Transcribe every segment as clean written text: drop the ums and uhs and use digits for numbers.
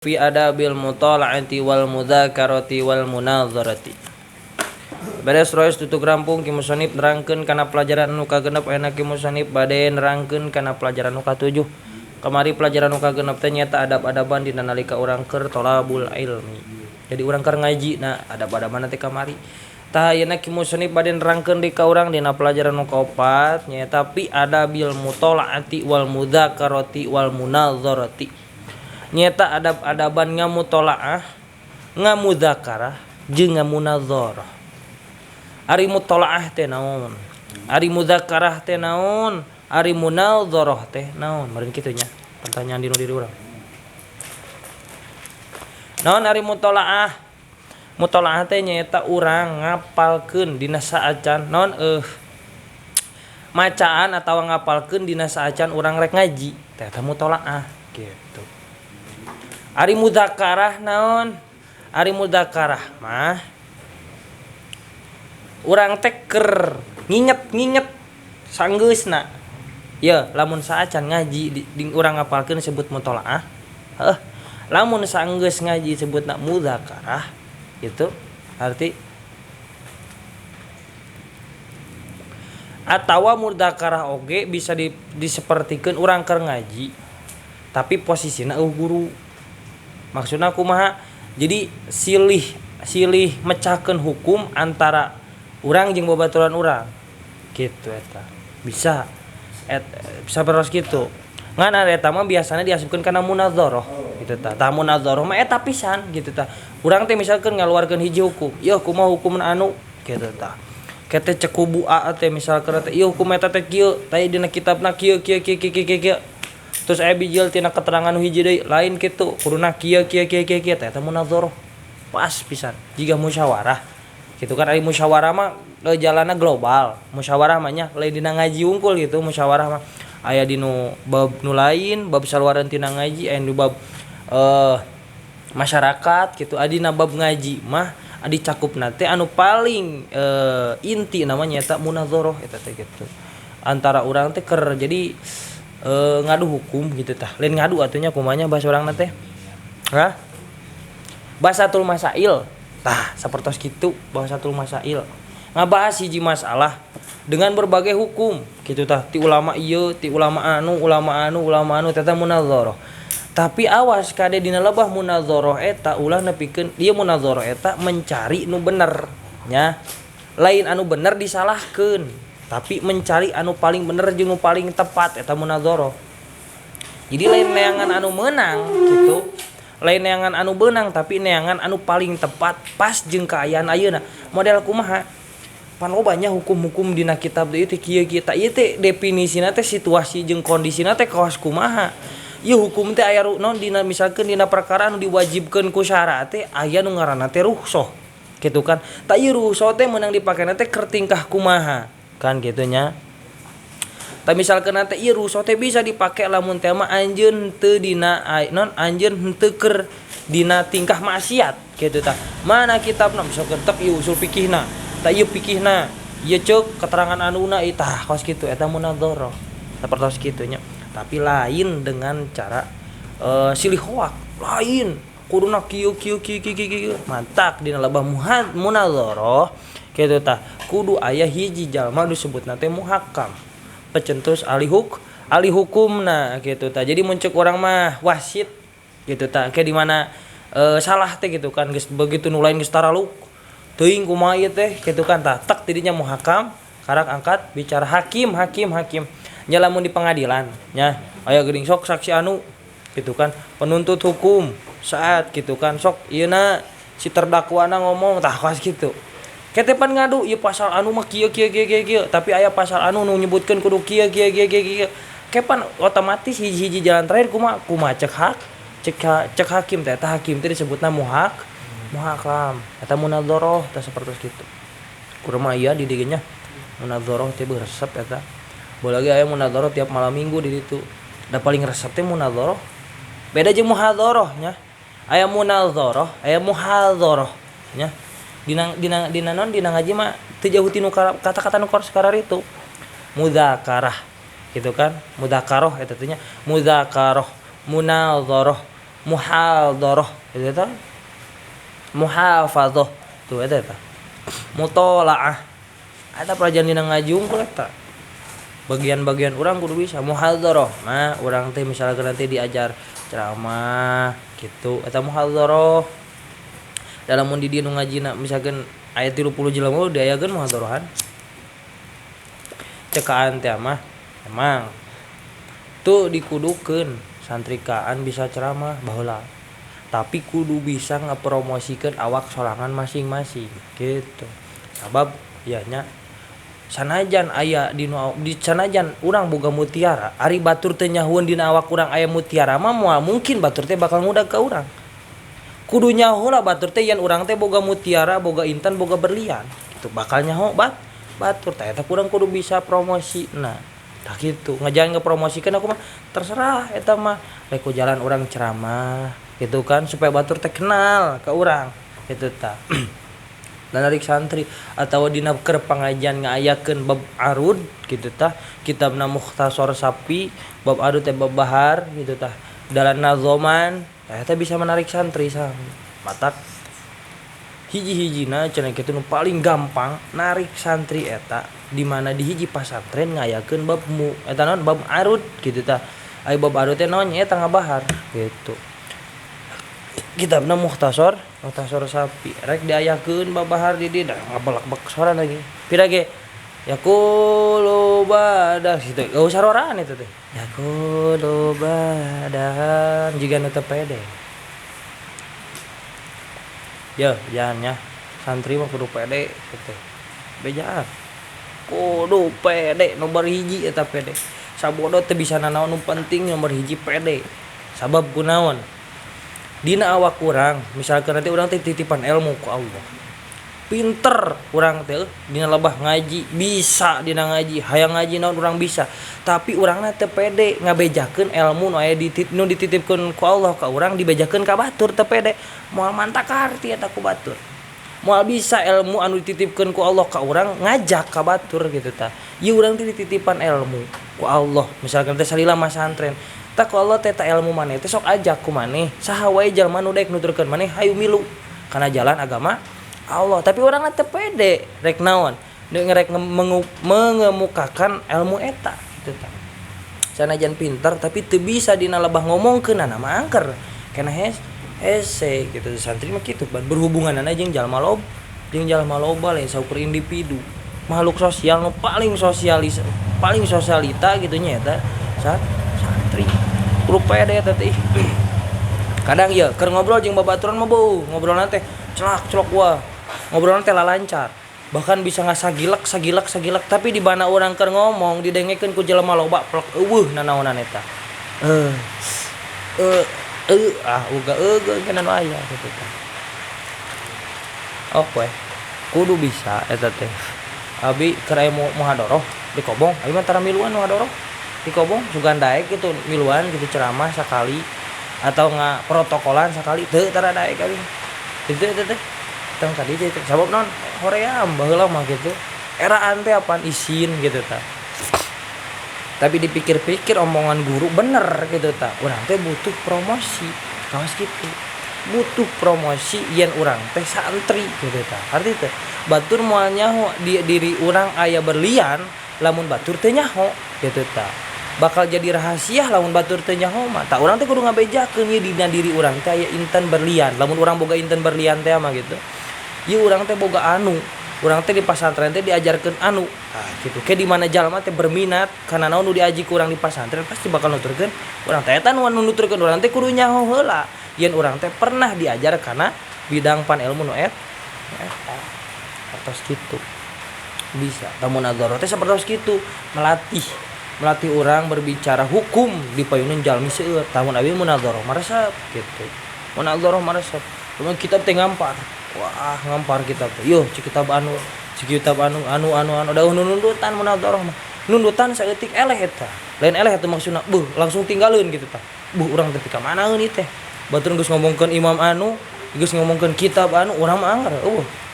fi adabil mutala'ati wal mudzakarati wal munadzarati. Beres roes tutuk rampung ki musannif nerangkeun kana pelajaran anu kagenep ayeuna ki musannif bade nerangkeun kana pelajaran anu katujuh. Kamari pelajaran anu kagenep teh nyaeta adab-adaban dina nalika urang keur thalabul ilmi. Jadi urang keur ngaji, nah adab-adaban teh kamari. Tah ayeuna ki musannif bade nerangkeun di ka urang dina pelajaran anu kaopat nyaeta fi adabil mutala'ati wal mudzakarati wal munadzarati. Nyata adab-adaban ngamutolaah, ngamudzakarah, jeung ngamunadzarah. Ari mutolaah teh naon? Ari mudzakarah teh naon? Ari munadzarah teh naon? Meureun kitu nya. Pertanyaan dinu diri urang. Naon ari mutolaah? Mutolaah teh nyaeta urang ngapalkeun dina saacan naon macaan atawa ngapalkeun dina saacan urang rek ngaji. Teh eta mutolaah gitu. Ari mudzakarah naon? Ari mudzakarah mah urang teh keur nginget sanggeusna. Ye, lamun saacan ngaji di urang ngapalkeun disebut mutolaah. Lamun sanggeus ngaji disebutna mudzakarah. Gitu. Arti atawa mudzakarah oge bisa disapertikeun urang keur ngaji tapi posisina guru. Maksudna kumaha? Jadi silih mecahkeun hukum antara urang jeung babaturan urang. Gitu eta. Bisa sapertos kitu. Ngan eta mah biasana diasupkeun kana munadzarah gitu tah. Tah munadzarah mah eta pisan gitu tah. Urang teh misalkeun ngaluarkeun hiji hukum. Ieu kumaha hukumna anu gitu tah. Kete cek kubu A teh misalkeun teh ieu hukum eta teh kieu, tah dina kitabna kieu. Terus aya bijil tina keterangan hiji deui lain kitu kuduna kieu teh eta munadzarah pas pisan jiga musyawarah gitu kan. Ari musyawarah mah jalanna global, musyawarah mah nya lain dina ngaji unggul gitu. Musyawarah mah aya dinu bab nu lain, bab saluareun tina ngaji, aya nu bab masyarakat gitu. Adina bab ngaji mah adi cakupna teh anu paling inti namanya eta munadzarah eta teh gitu. Antara urang teh keur jadi ngadu hukum gitu tah. Lain ngadu atunya kumanya bahasa urangna teh. Hah? Bahasatul masail. Tah, sapertos kitu bahasatul masail. Ngabahas hiji masalah dengan berbagai hukum gitu tah. Ti ulama ieu, ti ulama anu teh munadzarah. Tapi awas kade dina lebah munadzarah eta ulah nepikeun ieu munadzarah eta mencari nu bener nya. Lain anu bener disalahkeun. Tapi mencari anu paling bener jeung nu paling tepat eta munadzarah. Jadi lain neangan anu meunang gitu. Lain neangan anu beunang tapi neangan anu paling tepat pas jeung kaayaan ayeuna. Model kumaha? Pan lobanya hukum-hukum dina kitab ieu teh kieu tah ieu teh definisina teh situasi jeung kondisina teh kaos kumaha. Ieu hukum teh aya naon dina misalkeun dina perkara anu diwajibkeun ku syara teh aya nu ngaranna teh rukhsah. Gitu kan. Tah ieu rukhsah teh meunang dipakena teh keur tingkah kumaha. Kan gitu nya. Tah misalkeun teh ieu rukhsah teh bisa dipake lamun teh mah anjeun teu dina anjeun henteu keur dina tingkah maksiat gitu tah. Mana kitabna misalkeun tek ieu usul fikihna, tah ieu fikihna, ieu ceuk keterangan anuna tah kaos kitu eta munadzarah. Sapertos kitu nya. Tapi lain dengan cara silih hoak, lain kuduna kieu mantak dina lebah munadzarah kitu tah. Kudu aya hiji jalma disebutna teh muhakam. Pecentus ahli hukumna gitu tah. Jadi muncul orang mah wasit gitu tah. Kayak di mana salah teh gitu kan geus begitu nu lain geus taraluk. Teuing kumaha ieu teh gitu kan tah. Tek tidinya muhakam karak angkat bicara hakim. Nya lamun di pengadilan nya aya geuning sok saksi anu gitu kan. Penuntut hukum saat gitu kan sok ieuna si terdakwana ngomong tah kaos kitu. Ketepan ngadu ieu pasal anu mah kieu tapi aya pasal anu nu nyebutkeun kudu kieu. Kepan otomatis hiji-hiji jalan terakhir kumaha cek hakim teh eta hakim teh disebutna muhakam eta munadzarah teh sapertos kitu. Kumaha ieu di dieu nya munadzarah teh resep eta. Bae lagi aya munadzarah tiap malam minggu di ditu. Da paling resep teh munadzarah. Beda jeung muhadzarah nya. Aya munadzarah, aya muhadzarah nya. Dina ngaji mah teu jauh tinu kata-kata nu sekarang itu mudzakarah gitu kan. Mudzakarah eta teh nya mudzakarah munadzarah muhadharah eta muhafadzah tuh eta mutolaah ada pelajaran dina ngaji unggul eta bagian-bagian orang kudu bisa muhadharah nah urang teh misalkan nanti diajar ceramah gitu eta muhadharah dalam mun di dieu nu ngajina misalkan aya 30 jelema diayakeun muhadharahan cekaan teh mah emang tuh dikudukeun santrikaan bisa ceramah baheula tapi kudu bisa ngapromosikeun awak sorangan masing-masing gitu sabab ya nya sanajan aya di sanajan urang boga mutiara ari batur teh nyahueun dina awak urang aya mutiara mah moal mungkin batur teh bakal ngudag ka urang kudu nyaho lah batur teh yen urang teh boga mutiara boga intan boga berlian gitu bakal nyaho batur teh eta urang kudu bisa promosi nah tak gitu ngajalan ngepromosikeun aku mah terserah eta mah rek ku jalan urang ceramah gitu kan supaya batur teh kenal ka urang itu tah dan narik santri atau dina keur pangajian ngaayakeun bab arud gitu tah kitabna Mukhtasar Sapi bab arud teh bab bahar gitu tah dalam nazoman eta bisa menarik santri sam matak hiji-hijina cenah kitu nu paling gampang narik santri eta di mana di hiji pasantren ngayakeun bab eta naon bab arud gitu tah aya bab arud teh naon nya eta ngabahar gitu kitabna Mukhtasar Sapi rek diayakeun babahar di dieu ngabalak-balak soran lagi pira ge yaqulu bada kitu gak usah roran itu teh yaqulu badahan jiga nu teu pede ya jangan santri mah kudu pede gitu bejaan kudu pede nomor hiji eta pede sabodo teu bisa nanaon nu penting nomor hiji pede sabab kunaon dina awak urang misalkan nanti urang teh titipan ilmu ku Allah pinter urang teh dina lebah ngaji bisa dina ngaji hayang ngaji naon urang bisa tapi urangna teu pede ngabejakeun ilmu nu aya dititipkeun ku Allah ka urang dibejakeun ka batur teu pede moal mantak arti eta ku batur moal bisa ilmu anu dititipkeun ku Allah ka urang ngajak ka batur gitu tah ieu urang teh dititipan ilmu ku Allah misalkan teh salila masantren tak Allah teh ilmu maneh teh sok ajak ku maneh saha wae jalma nu daek nuturkeun maneh hayu milu kana jalan agama Allah tapi urang teh pede rek naon rek mengemukakan ilmu eta kitu tah sanajan pinter tapi teu bisa dina lebah ngomongkeun na mah angker kana hese gitu santri mah kitu ban berhubunganana jeung jalma loba lain saukur individu makhluk sosial nu paling sosialita gitu nya eta santri kudu pede eta teh kadang ya keur ngobrol jeung babaturan mah beuh ngobrolna teh celak wah ngobrolna teh lancar bahkan bisa ngasagilek tapi di bana urang keur ngomong didengekeun ku jelema loba plek eueuh nanaonan eta uga kana nu aya kitu teh oke kudu bisa eta teh abi keur aya muhadharah di Kobong abi mah tara miluan muhadharah di Kobong sugan daek gitu miluan gitu ceramah sekali atau nggak protokolan sekali teu tara daek abi itu teh tong tadi teh sabab naon hoream baheula mah gitu eraan teh apaan isin gitu tah tapi dipikir-pikir omongan guru bener gitu tah urang teh butuh promosi kawas gitu butuh promosi yen urang teh santri gitu tah arti teh batur moal nyaho di diri urang aya berlian lamun batur teh nyaho gitu tah bakal jadi rahasia lamun batur teh nyaho mah tak urang teh kudu ngabejakeun ieu dina diri urang teh aya intan berlian lamun urang boga intan berlian teh mah gitu ieu urang teh boga anu urang teh di pasantren teh diajarkeun anu gitu ke di mana jalma teh berminat kana naon nu diaji ku urang di pasantren pasti bakal nuturkeun urang teh eta nu nuturkeun urang teh kudu nyaho heula yen urang teh pernah diajar kana bidang pan ilmu nu eta atos kitu bisa tamun agaro teh sapertos kitu melatih orang berbicara hukum di payunan jalmi seueur tamun abi munadzarah maresep gitu munadzarah maresep mun kitab teh ngampar wah ngampar kitab teh yo kitab anu daun nundutan munadzarah mah nundutan saeutik eleh eta lain eleh eta maksudna beuh langsung tinggalin gitu tah urang teh ka mana euni teh batur geus ngomongkeun imam anu geus ngomongkeun kitab anu urang mah anggar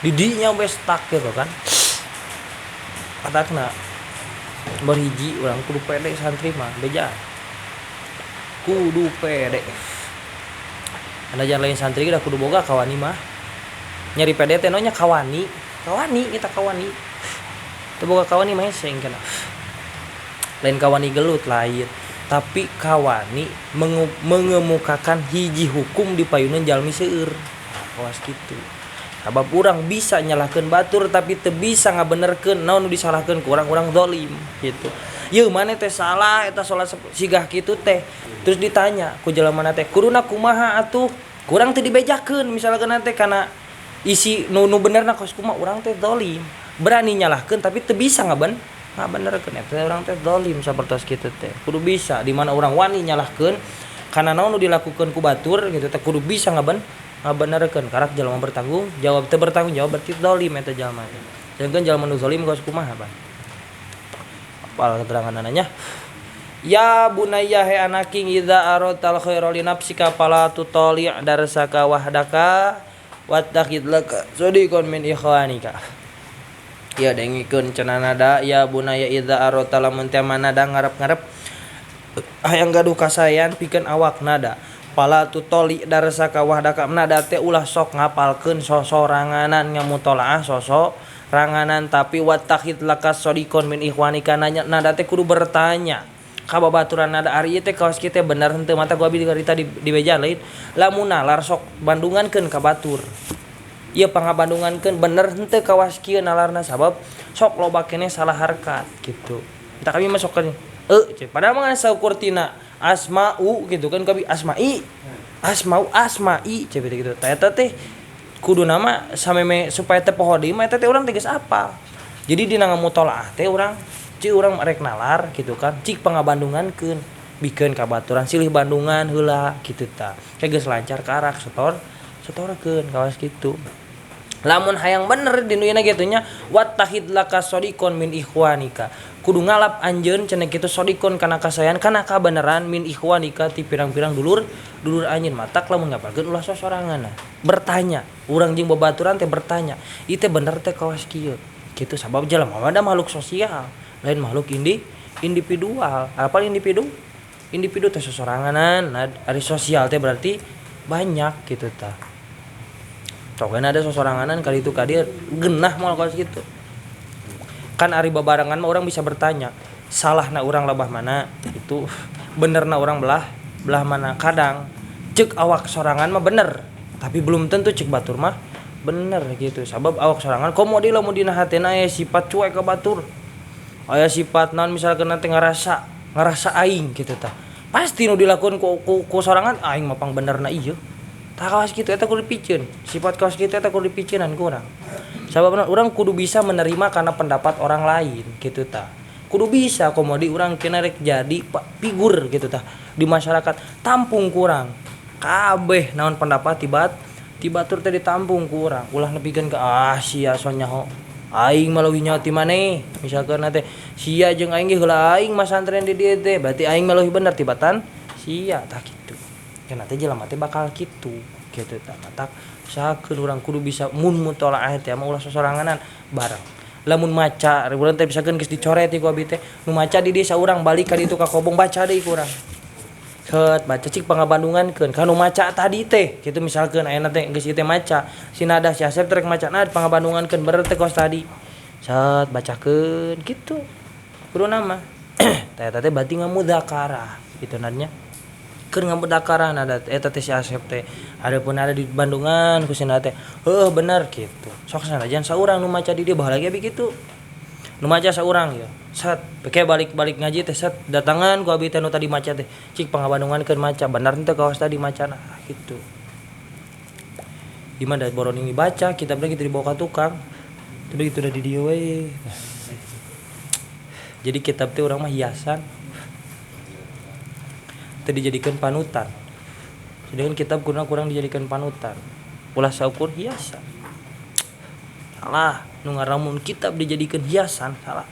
di dinya we stuck gitu kan katakna berhiji orang kudu pede santri mah beja kudu pede anda jangan lain santri udah kudu boga kawani mah nyari PDT nya kawani kita kawani teu boga kawani mah hese engkeuna lain kawani gelut lain tapi kawani mengemukakan hiji hukum di payunan jalmi seueur kawas kitu sabab urang bisa nyalahkeun batur tapi teu bisa ngabenerkeun naon nu disalahkeun ku urang zalim gitu. Yeuh maneh teh salah eta salat sigah kitu teh. Terus ditanya ku jelema teh, "Kuduna kumaha atuh?" Kurang teh dibejakeun misalkan teh kana isi nu benerna kos kumaha urang teh zalim. Berani nyalahkeun tapi teu bisa ngabenerkeun eta urang teh zalim sapertos kitu teh. Kudu bisa di mana urang wani nyalahkeun kana naon nu dilakukeun ku batur gitu teh kudu bisa ngabenerkeun karak jalma bertanggung jawab teu bertanggung jawab berarti zalim eta jalma teh. Jangan jalma nu zalim kos kumaha Bang. Apal keterangan ananya. Ya bunayya he anaking idza aratal khaira li nafsika fala tutali' darsaka wahdaka wattaqid laka sadiqan min ikhwanika. Ya dengikeun cenah nada ya bunayya idza arata lamun teh manada ngarep-ngarep hayang gaduh kasayan pikeun awak nada. Pala tutoli darsaka wahdaka nada teh ulah sok ngapalkeun sosoranganan ngamutolaah sosoranganan tapi wattaqid laka sadiqan min ikhwanika nada teh kudu bertanya. Kababaturan nada ari teh kaos kitu bener henteu mata gua abdi karita di beja lain lamun nalar sok bandungankeun ka batur ieu pangabandungankeun bener henteu kawas kieu nalarna sabab sok loba keneh salah harkat gitu entah kami masuk ke padahal mah saukur tina asma'u gitu kan kami asma'i cepet gitu eta teh kudu nama sameme supaya teh pohodi mah eta teh urang teh geus apal jadi dina ngamutolaah teh urang cik urang rek nalar gitu kan cik pangabandungankeun bikeun kabaturan silih bandungan heula kitu tah kayak geus lancar karak setorkeun kawas kitu lamun hayang bener di nu gitu nya wattahid laka sadiqon min ikhwanika kudu ngalap anjeun cenah kitu sadiqon kana kasayan kana kabeneran min ikhwanika ti pirang-pirang dulur anjeun matak lamun ngapalkeun ulah sosoranganna bertanya urang jeung babaturan teh bertanya ieu teh bener teh kawas kieu kitu sabab jelema mah da makhluk sosial lain makhluk individual apa individu teh sosoranganan ari sosial teh berarti banyak gitu tah cokeun ada sosoranganan kali itu ka dieu geunah moal kaos kitu kan ari babarengan mah urang bisa bertanya salahna urang labah mana itu benerna urang belah mana kadang ceuk awak sorangan mah bener tapi belum tentu ceuk batur mah bener gitu sabab awak sorangan komo di lamun dina hatena aya sifat cuek ka batur aya sifat naon misalkan nanti ngerasa aing gitu tah pasti nu dilakukan ku sorangan aing mah pang benerna ieu tah kawas kitu eta kudu dipikeun sifat kawas kitu eta kudu dipikeunan ku urang sababna urang kudu bisa menerima kana pendapat orang lain gitu tah kudu bisa komodi urang kena rek jadi figur gitu tah di masyarakat tampung ku urang kabeh naon pendapat ti batur teh ditampung ku urang ulah nepikeun ka sia sonya ho aing meluhi nyawa ti maneh misalkan teh sia jeung aing ge heula aing masantren di dieu teh berarti aing meluhi bener tibatan sia tah kitu kana teh jelema teh bakal kitu tah matak sakeun urang kudu bisa mun mutolaah teh mah ulah sosoranganan bareng lamun maca urang teh bisakeun geus dicoret ku abi teh nu maca di dieu saurang balik ka ditu ka kobong baca deui ku urang set baca cik pangabandungankeun kanu maca tadi teh kitu misalkeun ayeuna teh geus ieu teh maca si Nada si Asep rek maca nah pangabandungankeun bener teh kos tadi set bacakeun kitu kudu nama teh eta teh berarti ngamudakarah kitu nanya keur ngamudakarah Nada eta teh si Asep teh adapun ada di Bandungan ku si Nada teh heuh bener kitu sok sanajan saurang nu maca di dieu baheula ge kitu nu maca saurang ya set pake balik ngaji teh set datangan ku abi teh nu tadi maca teh cik pangabandungankeun maca bener teh kawas tadi macana gitu di mana boroning dibaca kitabna kitu dibawa ka tukang teh gitu da di dieu we jadi kitab teh urang mah hiasan teh dijadikeun panutan sedangkan kitab kurang dijadikan panutan ulah saukur hiasan salah nu ngaramun kitab dijadikan hiasan salah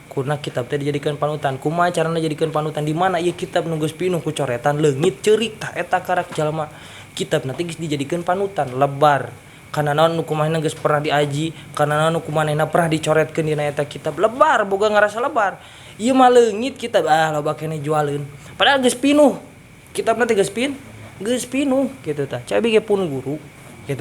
kurna kitab teh dijadikan panutan kumaha carana dijadikan panutan di mana ieu kitab nu geus pinuh ku coretan leungit ceurik tah eta karak jalma kitab nanti geus dijadikan panutan lebar kana naon nu kumaha geus pernah diaji kana naon nu kumanehna pernah dicoretkeun dina eta kitab lebar boga ngarasa lebar ieu mah leungit kitab loba keneh jualeun padahal geus pinuh kitab nanti geus geus pinuh gitu tah. Cai bege pun guru